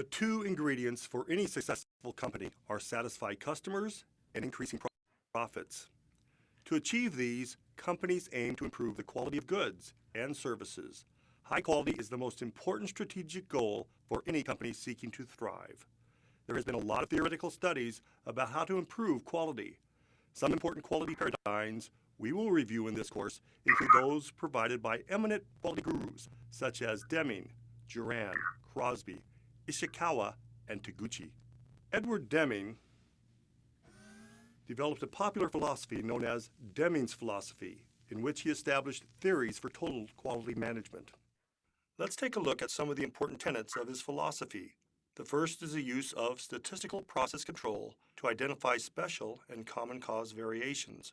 The two ingredients for any successful company are satisfied customers and increasing profits. To achieve these, companies aim to improve the quality of goods and services. High quality is the most important strategic goal for any company seeking to thrive. There has been a lot of theoretical studies about how to improve quality. Some important quality paradigms we will review in this course include those provided by eminent quality gurus such as Deming, Duran, Crosby, Ishikawa, and Taguchi. Edward Deming developed a popular philosophy known as Deming's philosophy, in which he established theories for total quality management. Let's take a look at some of the important tenets of his philosophy. The first is the use of statistical process control to identify special and common cause variations.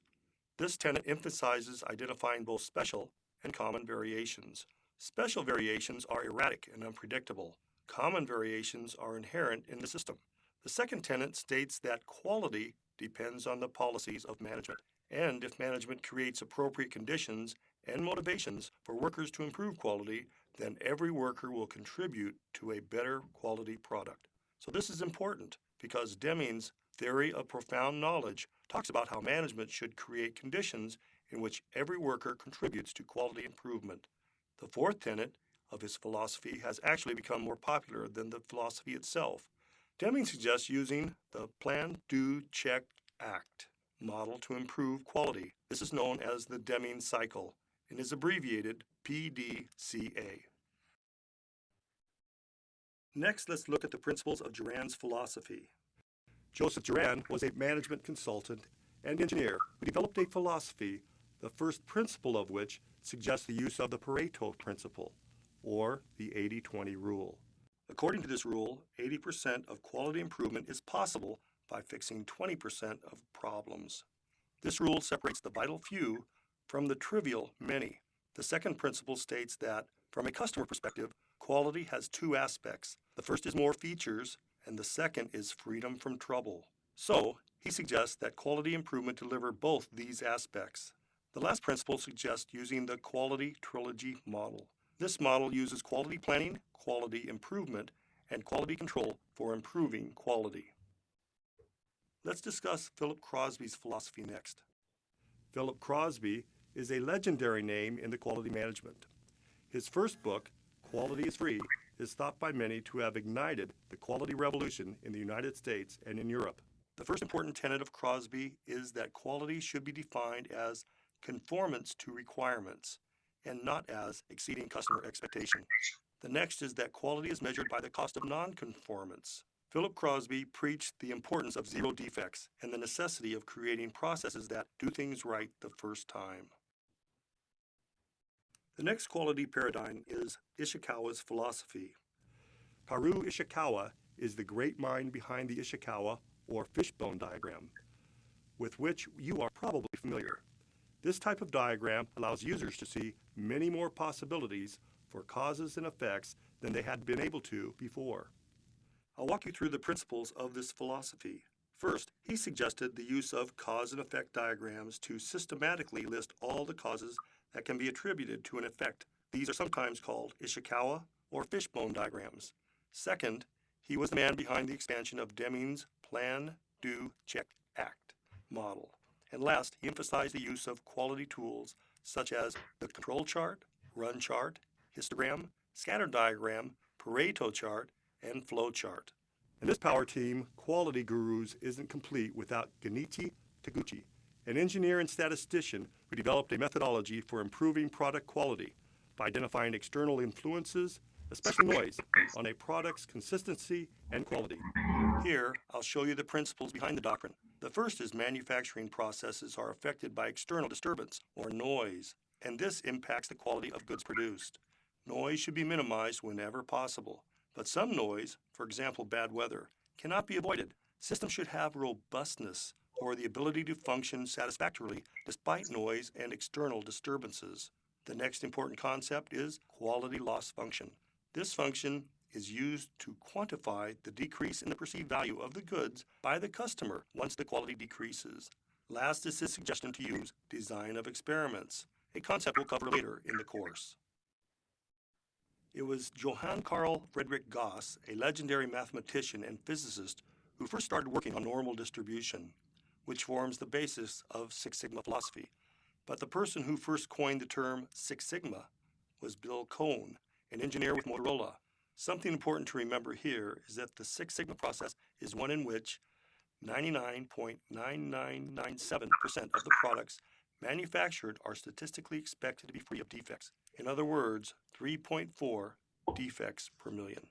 This tenet emphasizes identifying both special and common variations. Special variations are erratic and unpredictable. Common variations are inherent in the system. The second tenet states that quality depends on the policies of management, and if management creates appropriate conditions and motivations for workers to improve quality, then every worker will contribute to a better quality product. So this is important because Deming's theory of profound knowledge talks about how management should create conditions in which every worker contributes to quality improvement. The fourth tenet of his philosophy has actually become more popular than the philosophy itself. Deming suggests using the Plan, Do, Check, Act model to improve quality. This is known as the Deming cycle and is abbreviated PDCA. Next, let's look at the principles of Duran's philosophy. Joseph Duran was a management consultant and engineer who developed a philosophy, the first principle of which suggests the use of the Pareto Principle, or the 80-20 rule. According to this rule, 80% of quality improvement is possible by fixing 20% of problems. This rule separates the vital few from the trivial many. The second principle states that, from a customer perspective, quality has two aspects. The first is more features, and the second is freedom from trouble. So, he suggests that quality improvement deliver both these aspects. The last principle suggests using the quality trilogy model. This model uses quality planning, quality improvement, and quality control for improving quality. Let's discuss Philip Crosby's philosophy next. Philip Crosby is a legendary name in the quality management. His first book, Quality is Free, is thought by many to have ignited the quality revolution in the United States and in Europe. The first important tenet of Crosby is that quality should be defined as conformance to requirements and not as exceeding customer expectation. The next is that quality is measured by the cost of non-conformance. Philip Crosby preached the importance of zero defects and the necessity of creating processes that do things right the first time. The next quality paradigm is Ishikawa's philosophy. Haru Ishikawa is the great mind behind the Ishikawa, or fishbone diagram, with which you are probably familiar. This type of diagram allows users to see many more possibilities for causes and effects than they had been able to before. I'll walk you through the principles of this philosophy. First, he suggested the use of cause and effect diagrams to systematically list all the causes that can be attributed to an effect. These are sometimes called Ishikawa or fishbone diagrams. Second, he was the man behind the expansion of Deming's Plan, Do, Check, Act model. And last, he emphasized the use of quality tools such as the control chart, run chart, histogram, scatter diagram, Pareto chart, and flow chart. In this power team, Quality Gurus isn't complete without Genichi Taguchi, an engineer and statistician who developed a methodology for improving product quality by identifying external influences, especially noise, on a product's consistency and quality. Here, I'll show you the principles behind the doctrine. The first is manufacturing processes are affected by external disturbance, or noise, and this impacts the quality of goods produced. Noise should be minimized whenever possible, but some noise, for example bad weather, cannot be avoided. Systems should have robustness, or the ability to function satisfactorily despite noise and external disturbances. The next important concept is quality loss function. This function is used to quantify the decrease in the perceived value of the goods by the customer once the quality decreases. Last is his suggestion to use design of experiments, a concept we'll cover later in the course. It was Johann Carl Friedrich Gauss, a legendary mathematician and physicist, who first started working on normal distribution, which forms the basis of Six Sigma philosophy. But the person who first coined the term Six Sigma was Bill Cohn, an engineer with Motorola. Something important to remember here is that the Six Sigma process is one in which 99.9997% of the products manufactured are statistically expected to be free of defects. In other words, 3.4 defects per million.